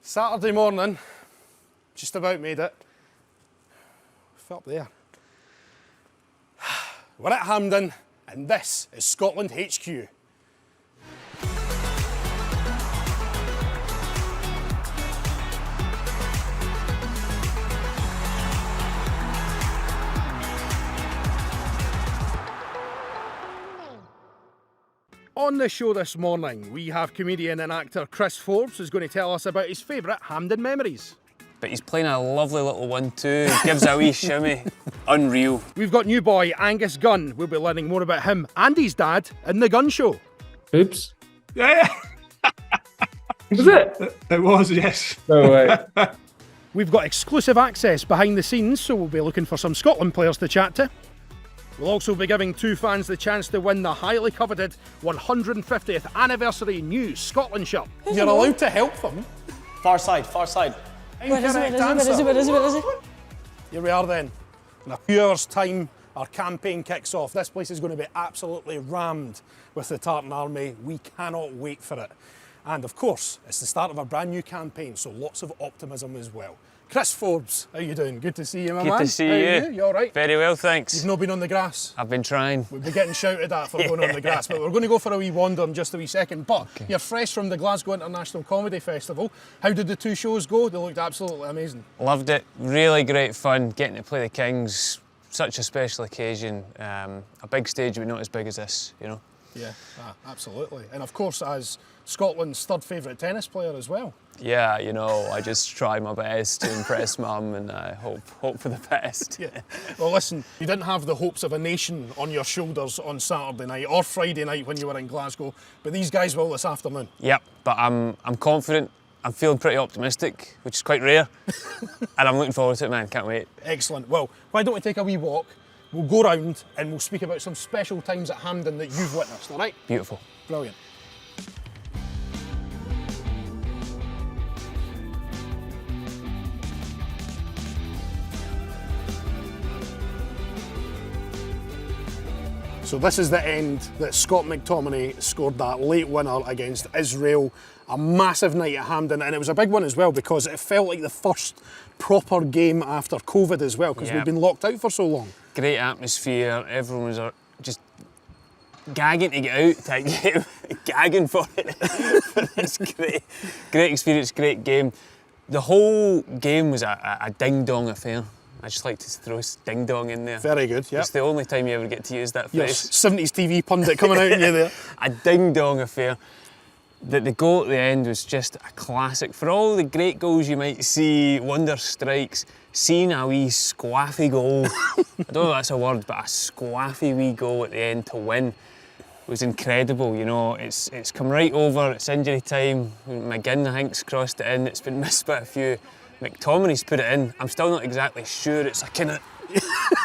Saturday morning, just about made it. Fell up there. We're at Hampden, and this is Scotland HQ. On the show this morning, we have comedian and actor Chris Forbes, who's going to tell us about his favourite Hampden memories. But he's playing a lovely little one too, gives a wee shimmy. Unreal. We've got new boy Angus Gunn. We'll be learning more about him and his dad in the Gunn Show. Oops. Yeah. Was it? It was, yes. No way. We've got exclusive access behind the scenes, so we'll be looking for some Scotland players to chat to. We'll also be giving two fans the chance to win the highly coveted 150th anniversary new Scotland shirt. You're allowed to help them. Far side, far side. Where is it? Here we are then. In a few hours' time, our campaign kicks off. This place is going to be absolutely rammed with the Tartan Army. We cannot wait for it. And of course, it's the start of a brand new campaign, so lots of optimism as well. Chris Forbes, how you doing? Good to see you, my man. Good to see How are you. You all right? Very well, thanks. You've not been on the grass? I've been trying. We'll be getting shouted at for going on the grass, but we're going to go for a wee wander in just a wee second. But You're fresh from the Glasgow International Comedy Festival. How did the two shows go? They looked absolutely amazing. Loved it. Really great fun. Getting to play the Kings, such a special occasion. A big stage, but not as big as this, you know. Yeah, absolutely. And of course, as Scotland's third favourite tennis player as well. Yeah, you know, I just try my best to impress Mum, and I hope for the best. Yeah. Well, listen, you didn't have the hopes of a nation on your shoulders on Saturday night or Friday night when you were in Glasgow, but these guys will this afternoon. Yep, but I'm confident. I'm feeling pretty optimistic, which is quite rare, and I'm looking forward to it, man. Can't wait. Excellent. Well, why don't we take a wee walk? We'll go round and we'll speak about some special times at Hampden that you've witnessed, all right? Beautiful. Brilliant. So this is the end that Scott McTominay scored that late winner against Israel. A massive night at Hampden, and it was a big one as well because it felt like the first proper game after COVID as well, because we've been locked out for so long. Great atmosphere, everyone was just gagging to get out, type game. Gagging for it. It's great experience, great game. The whole game was a ding-dong affair. I just like to throw ding-dong in there. Very good, yeah. It's the only time you ever get to use that phrase. 70s TV pundit coming out in you there. A ding-dong affair. The goal at the end was just a classic. For all the great goals you might see, wonder strikes, seeing a wee squaffy goal, I don't know if that's a word, but a squaffy wee goal at the end to win was incredible. You know, it's come right over, it's injury time. McGinn, I think's crossed it in, it's been missed by a few. McTominay's put it in. I'm still not exactly sure. It's a kind of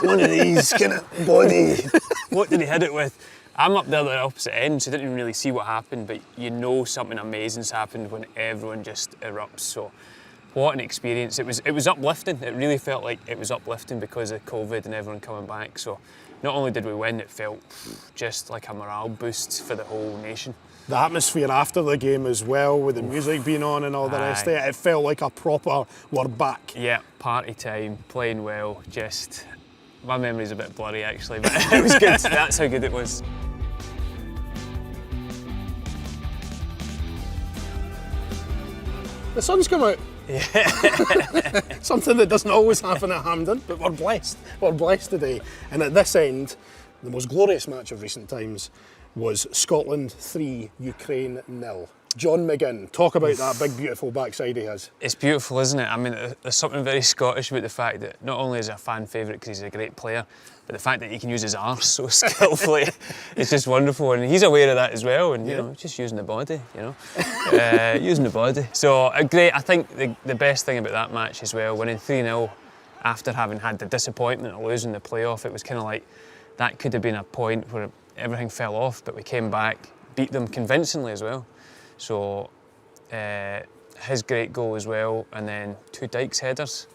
one of these kind of body. What did he hit it with? I'm up there at the opposite end, so I didn't even really see what happened, but you know something amazing's happened when everyone just erupts. So what an experience. It was uplifting. It really felt like it was uplifting because of COVID and everyone coming back. So not only did we win, it felt just like a morale boost for the whole nation. The atmosphere after the game as well, with the music being on and all the rest of it, it felt like a proper, we're back. Yeah, party time, playing well, just, my memory's a bit blurry actually, but it was good, that's how good it was. The sun's come out. Yeah. Something that doesn't always happen at Hampden, but we're blessed. We're blessed today. And at this end, the most glorious match of recent times was Scotland 3, Ukraine 0. John McGinn, talk about that big beautiful backside he has. It's beautiful, isn't it? I mean, there's something very Scottish about the fact that not only is he a fan favourite because he's a great player, but the fact that he can use his arse so skillfully, it's just wonderful. And he's aware of that as well, and you know, just using the body, you know, using the body. So great. I think the best thing about that match as well, winning 3-0 after having had the disappointment of losing the playoff, it was kind of like that could have been a point where everything fell off, but we came back, beat them convincingly as well. So his great goal as well, and then 2 Dykes headers,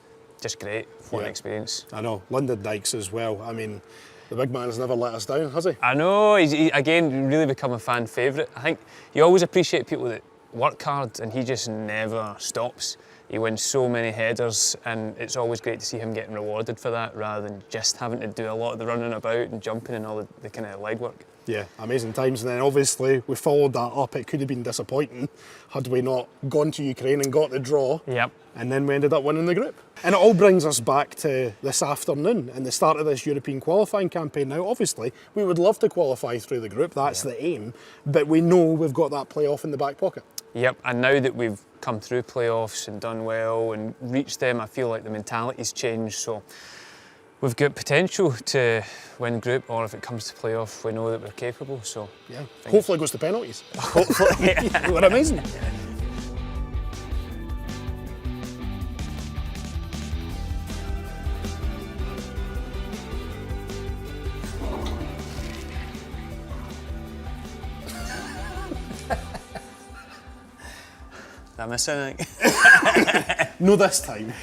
just great. What an experience. I know, Lyndon Dykes as well. I mean, the big man's never let us down, has he? I know, he's again really become a fan favourite. I think you always appreciate people that work hard, and he just never stops. He wins so many headers, and it's always great to see him getting rewarded for that rather than just having to do a lot of the running about and jumping and all the kind of leg work. Yeah, amazing times. And then obviously we followed that up. It could have been disappointing had we not gone to Ukraine and got the draw. Yep. And then we ended up winning the group. And it all brings us back to this afternoon and the start of this European qualifying campaign. Now, obviously, we would love to qualify through the group. That's the aim. But we know we've got that playoff in the back pocket. Yep, and now that we've come through playoffs and done well and reached them, I feel like the mentality's changed. So we've got potential to win group, or if it comes to playoff, we know that we're capable. So yeah, hopefully it goes to penalties. Hopefully, yeah. We're amazing. Did I miss anything? No this time,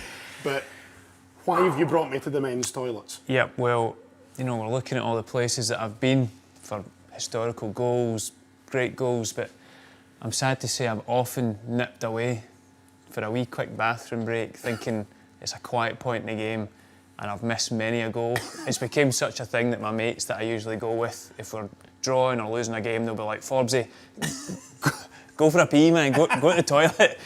but why have you brought me to the men's toilets? Yeah, well, you know, we're looking at all the places that I've been for historical goals, great goals, but I'm sad to say I've often nipped away for a wee quick bathroom break thinking it's a quiet point in the game, and I've missed many a goal. It's become such a thing that my mates that I usually go with, if we're drawing or losing a game, they'll be like, Forbesy, go for a pee, man, go to the toilet.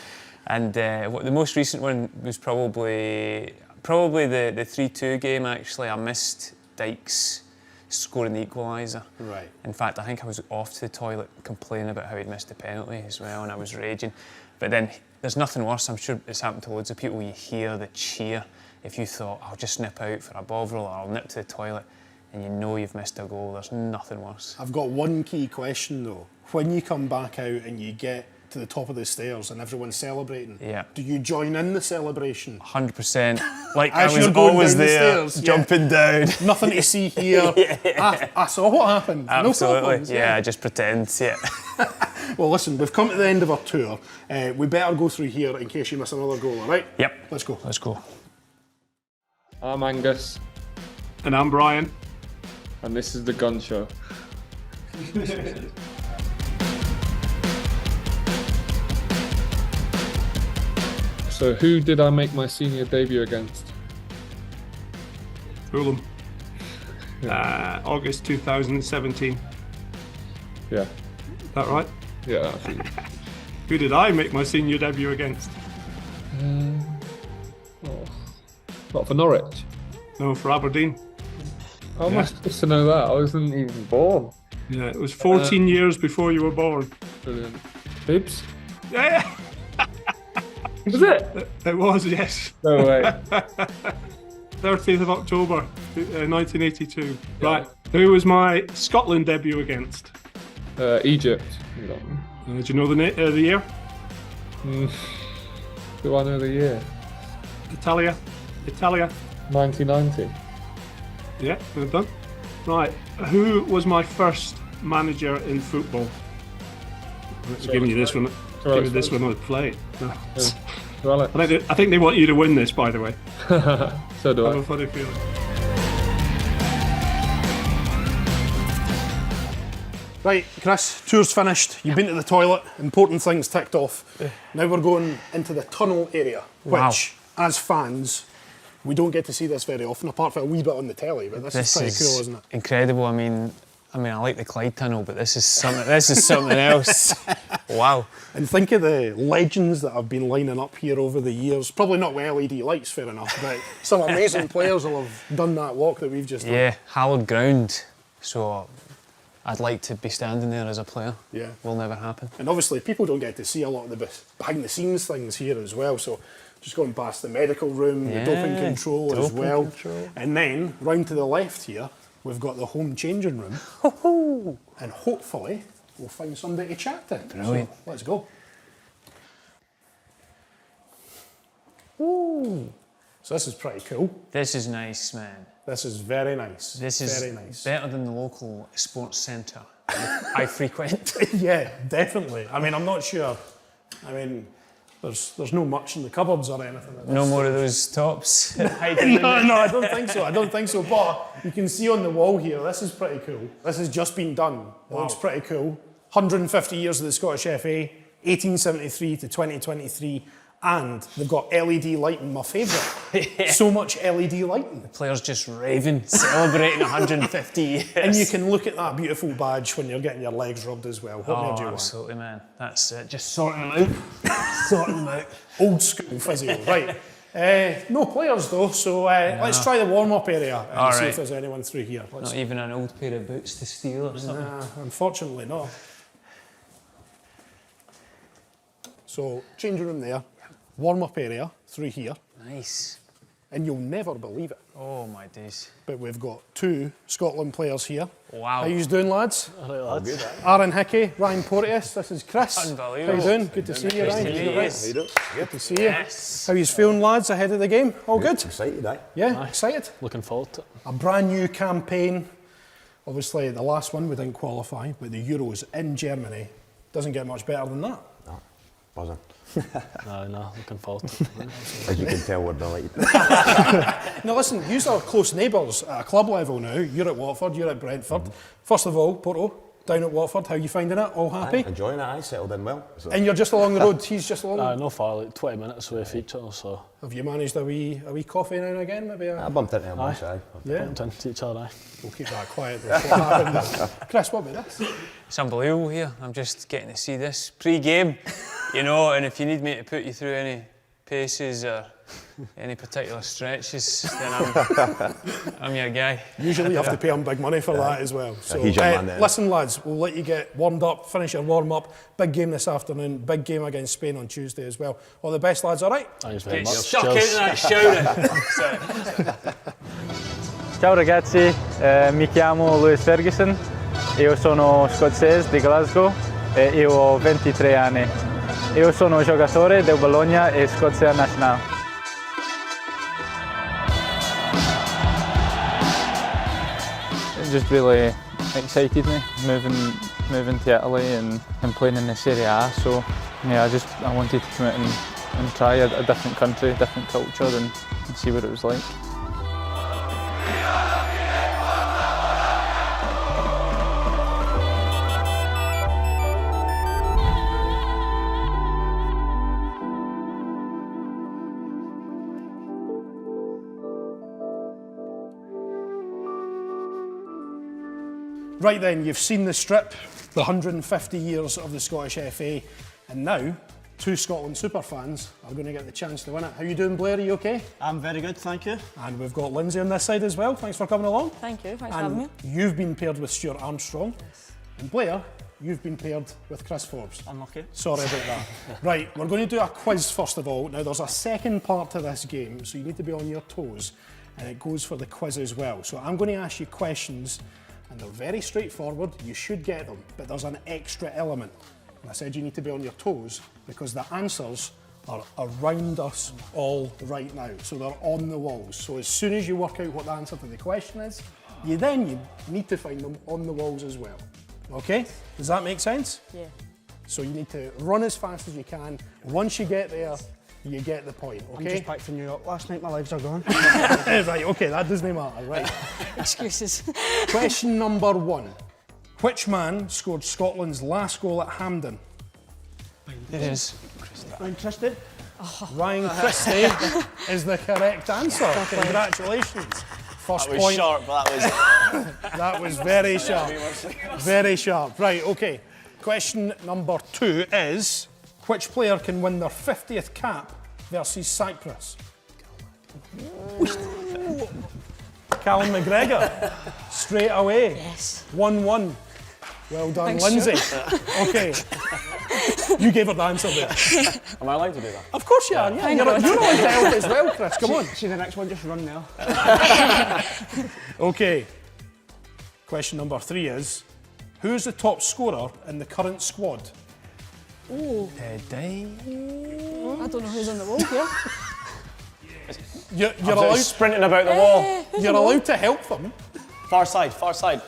And the most recent one was probably the 3-2 game, actually. I missed Dykes scoring the equaliser. Right. In fact, I think I was off to the toilet complaining about how he'd missed the penalty as well, and I was raging. But then there's nothing worse. I'm sure it's happened to loads of people. You hear the cheer. If you thought, I'll just nip out for a bovril or I'll nip to the toilet, and you know you've missed a goal, there's nothing worse. I've got one key question though. When you come back out and you get to the top of the stairs and everyone's celebrating, do you join in the celebration? 100%. Like As I was you're going always down the there, stairs, jumping down. Nothing to see here. I saw what happened. Absolutely. No problems. Yeah, I just pretend. Yeah. Well, listen, we've come to the end of our tour. We better go through here in case you miss another goal, all right? Yep. Let's go. Let's go. I'm Angus. And I'm Brian. And this is the Gunn Show. So who did I make my senior debut against? Fulham. August 2017. Yeah. Is that right? Yeah, that's it. Who did I make my senior debut against? Not for Norwich. No, for Aberdeen. How am I supposed to know that? I wasn't even born. Yeah, it was 14 years before you were born. Brilliant. Bibs? Yeah, Was it? it was, yes. No way. 30th of October, 1982. Yeah. Right, who was my Scotland debut against? Egypt. Do you know the year? Do I know the year? Italia. 1990. Yeah, well done. Right, who was my first manager in football? I'm giving you this one. Give me this one on the plate. Well, I think they want you to win this, by the way. So do I have I. a funny feeling. Right, Chris, tour's finished. You've been to the toilet, important things ticked off. Now we're going into the tunnel area, which, as fans, we don't get to see this very often, apart from a wee bit on the telly, but this is pretty cool, isn't it? Incredible. I mean, I like the Clyde Tunnel, but this is something else. Wow. And think of the legends that have been lining up here over the years. Probably not with LED lights, fair enough, but some amazing players will have done that walk that we've just done. Yeah, hallowed ground. So I'd like to be standing there as a player. Yeah. Will never happen. And obviously people don't get to see a lot of the behind the scenes things here as well, so just going past the medical room, the doping control as well. And then round to the left here, we've got the home changing room. And hopefully we'll find somebody to chat to. Brilliant. So let's go. So this is pretty cool. This is nice, man. This is very nice. This is very nice. better than the local sports centre I frequent. Yeah, definitely. I mean, I'm not sure. I mean, there's no much in the cupboards or anything like that. No more of those tops. No, I don't think so. I don't think so. But you can see on the wall here, this is pretty cool. This has just been done. It looks pretty cool. 150 years of the Scottish FA, 1873 to 2023, and they've got LED lighting, my favourite. So much LED lighting. The players just raving, celebrating 150 years. And you can look at that beautiful badge when you're getting your legs rubbed as well. What more do you absolutely, man. That's it. Just sorting them out. Sorting them out. Old school physio, right. No players though, so let's try the warm-up area and see if there's anyone through here. Not even an old pair of boots to steal or something? Nah, unfortunately not. So, changing room there, warm-up area through here. Nice. And you'll never believe it, Oh my days. but we've got 2 Scotland players here. Wow. How you doing, lads? All right, lads. Aaron Hickey, Ryan Porteous, this is Chris. Unbelievable. How you doing? Good to see you, Ryan. to meet You you. right? Good to see you. Yes. How you feeling, lads, ahead of the game? All good? Excited, eh? Yeah, excited? Looking forward to it. A brand new campaign. Obviously, the last one we didn't qualify, but the Euros in Germany doesn't get much better than that. No, buzzing. No, looking forward to it. As you can tell, we're delighted. Now listen, you are close neighbours at a club level now. You're at Watford, you're at Brentford. First of all, Porto, down at Watford, how are you finding it? All happy? Enjoying it, I settled in well. So. And you're just along the road, he's just along. No far, like 20 minutes away from each other, so. Have you managed a wee coffee now and again? Maybe I bumped into him once, aye. Yeah. Bumped into each other, aye. We'll keep that quiet though. What happened? Chris, what about this? It's unbelievable here. I'm just getting to see this pre-game, you know, and if you need me to put you through any paces or any particular stretches, then I'm your guy. Usually you have to pay him big money for that as well. So, he's your man then. listen lads, we'll let you get warmed up, finish your warm-up. Big game this afternoon, big game against Spain on Tuesday as well. All the best lads, all right? Thanks very Get much. stuck into that shouting. Ciao ragazzi, mi chiamo Lewis Ferguson, io sono scozzese di Glasgow e io ho 23 anni. Io sono giocatore del Bologna e Scozia Nacional. It just really excited me moving to Italy and playing in the Serie A. So yeah, I wanted to come out and try a different country, different culture, and see what it was like. Right then, you've seen the strip, the 150 years of the Scottish FA, and now 2 Scotland superfans are going to get the chance to win it. How you doing, Blair? Are you okay? I'm very good, thank you. And we've got Lindsay on this side as well. Thanks for coming along. Thank you, thanks for And having me. you've been paired with Stuart Armstrong. Yes. And Blair, you've been paired with Chris Forbes. Unlucky. Sorry about that. Right, we're going to do a quiz first of all. Now, there's a second part to this game, so you need to be on your toes. And it goes for the quiz as well. So I'm going to ask you questions, and they're very straightforward. You should get them, but there's an extra element. And I said you need to be on your toes because the answers are around us all right now. So they're on the walls. So as soon as you work out what the answer to the question is, you need to find them on the walls as well. Okay? Does that make sense? Yeah. So you need to run as fast as you can. Once you get there, you get the point, okay? I'm just back from New York last night, my legs are gone. Right, okay, that doesn't matter, right? Excuses. Question number 1. Which man scored Scotland's last goal at Hampden? It is. Ryan Christie. Ryan Christie is the correct answer. Congratulations. First That was point. sharp, but That was very sharp. Very sharp. Right, okay. Question number 2 is, which player can win their 50th cap versus Cyprus? Callum McGregor. Straight away. Yes. 1-1. Well done, Thanks, Lindsay. Okay. You gave her the answer there. Am I allowed to do that? Of course you are, yeah. You're allowed to help as well, Chris. Come on. See the next one, just run now. Okay. Question number 3 is, who's the top scorer in the current squad? Oh, I don't know who's on the wall here. You're Sprinting about the wall. You're allowed to help them. Far side, far side.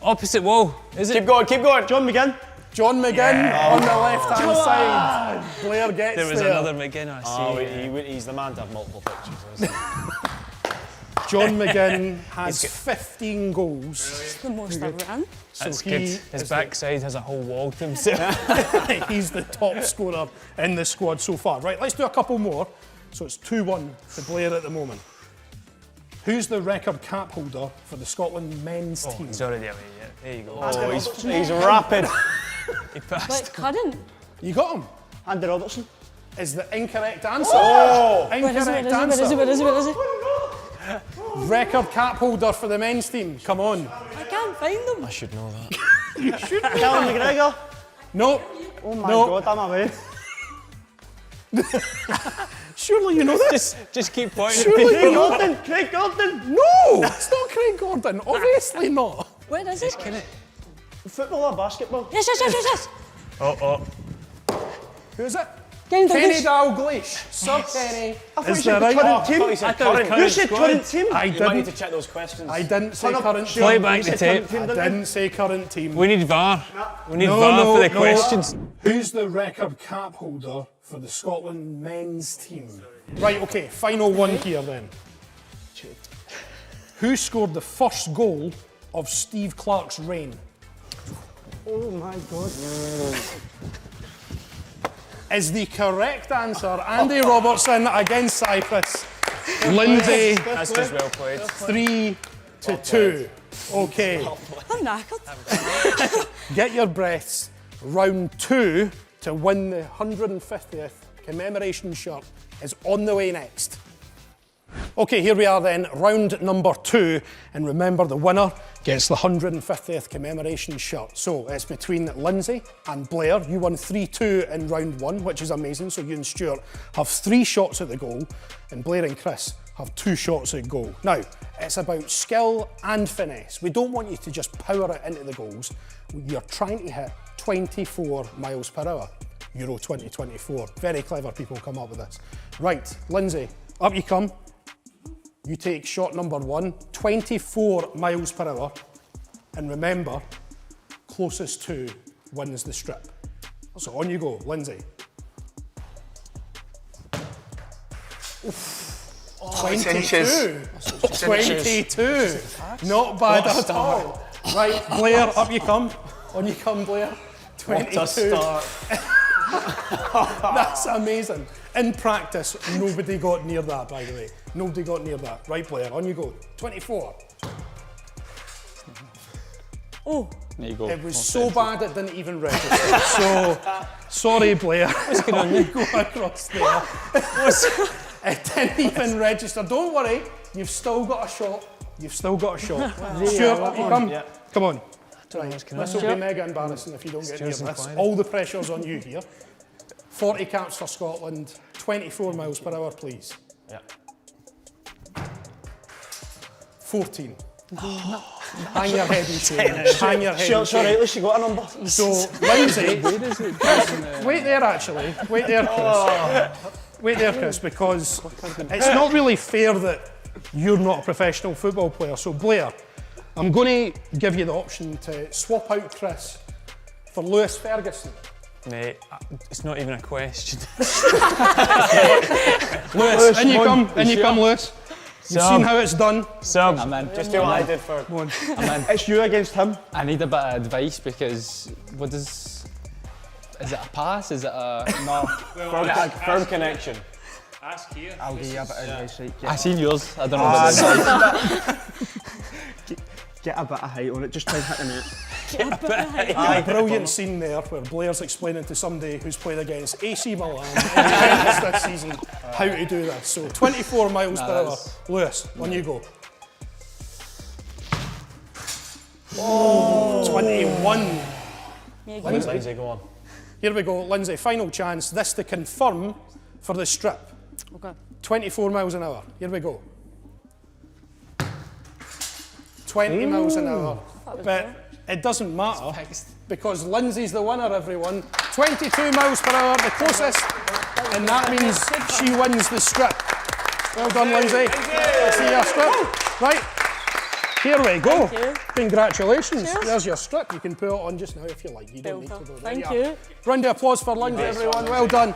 Opposite wall, is it? Keep going, keep going. John McGinn. John McGinn on the left-hand side. Blair gets There was there. another McGinn, I see. He's the man to have multiple pictures, isn't he? John McGinn has 15 goals. It's the most I've ran. That's good. His backside has a whole wall to himself. He's the top scorer in the squad so far. Right, let's do a couple more. So it's 2-1 to Blair at the moment. Who's the record cap holder for the Scotland men's team? He's already away, yeah. There you go. Oh, he's rapid. He passed. Like, current. You got him? Andy Robertson. Is the incorrect answer. Where Incorrect is he? Record cap holder for the men's team. Come on. I can't find them. I should know that. Callum McGregor. No. Oh my No. God, I'm away. Surely you know this. Just keep pointing. Surely you know. Craig Gordon. No, it's not Craig Gordon. Obviously not. Where is it? Football or basketball? Yes. Oh. Who is it? Kenny Kenny Dalglish. Dalglish. Sir Kenny. I thought Is you said that the right? current team. he said current. You said current team. I You might need to didn't. check those questions. I didn't say current team. Play back the tape. I didn't say current team. We need VAR. We need No, VAR no, for the no. questions. Who's the record cap holder for the Scotland men's team? Right, okay, final one here then. Who scored the first goal of Steve Clarke's reign? Oh my God. Is the correct answer Andy Robertson against Cyprus. Lindsay, That's just well played. 3-2. Okay, I'm knackered. get your breaths. Round 2 to win the 150th commemoration shirt is on the way next. Okay, here we are then, round number 2, and remember the winner gets the 150th commemoration shirt. So it's between Lindsay and Blair. You won 3-2 in round 1, which is amazing. So you and Stuart have 3 shots at the goal, and Blair and Chris have 2 shots at goal. Now, it's about skill and finesse. We don't want you to just power it into the goals. You're trying to hit 24 miles per hour. Euro 2024. Very clever people come up with this. Right, Lindsay, up you come. You take shot number 1, 24 miles per hour. And remember, closest to wins the strip. So on you go, Lindsay. Oof. 22. 22. Not bad at all. Right, Blair, up you come. On you come, Blair. 22. What a start. That's amazing. In practice, nobody got near that, by the way. Nobody got near that. Right, Blair, on you go. 24. Oh. There you go. It was so bad it didn't even register. So, sorry, Blair. What's going on? You go across there. It didn't even register. Don't worry, you've still got a shot. You've still got a shot. Stuart, up you come. Yeah. Come on. This will be mega embarrassing if you don't get near this. All the pressure's on you here. 40 caps for Scotland, 24 miles per hour, please. Yeah. 14. Hang your head and shake. Hang your head Sure, and sorry, shake. at least you got a number. So, Lindsay, wait there actually. Wait there, Chris. Wait there, Chris, because it's not really fair that you're not a professional football player. So, Blair, I'm going to give you the option to swap out Chris for Lewis Ferguson. Mate, it's not even a question. Lewis, in you come, Lewis. You've seen how it's done. Sub. I'm in. Just do what I did for. I'm in. It's you against him. I need a bit of advice because what is it a pass? Is it a no? Firm connection. Ask here. I'll give you a bit of advice, right? I seen yours. I don't know what it is. Get a bit of height on it, just try and hit the net. Aye, brilliant scene there where Blair's explaining to somebody who's played against AC Milan this season how to do this. So 24 miles per hour. Lewis, on you go. Oh, 21. Lindsay, go on. Here we go, Lindsay, final chance. This to confirm for the strip. Okay. 24 miles an hour. Here we go. 20 miles an hour. But it doesn't matter because Lindsay's the winner, everyone. 22 miles per hour, the closest. And that means she wins the strip. Well done, Lindsay. Let's see your strip. Right. Here we go. Congratulations. Cheers. There's your strip. You can put it on just now if you like. You don't need to go there. Thank you. Round of applause for Lindsay, everyone. Well done.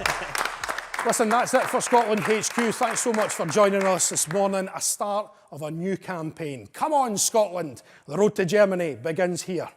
Listen, that's it for Scotland HQ. Thanks so much for joining us this morning. A start of a new campaign. Come on, Scotland. The road to Germany begins here.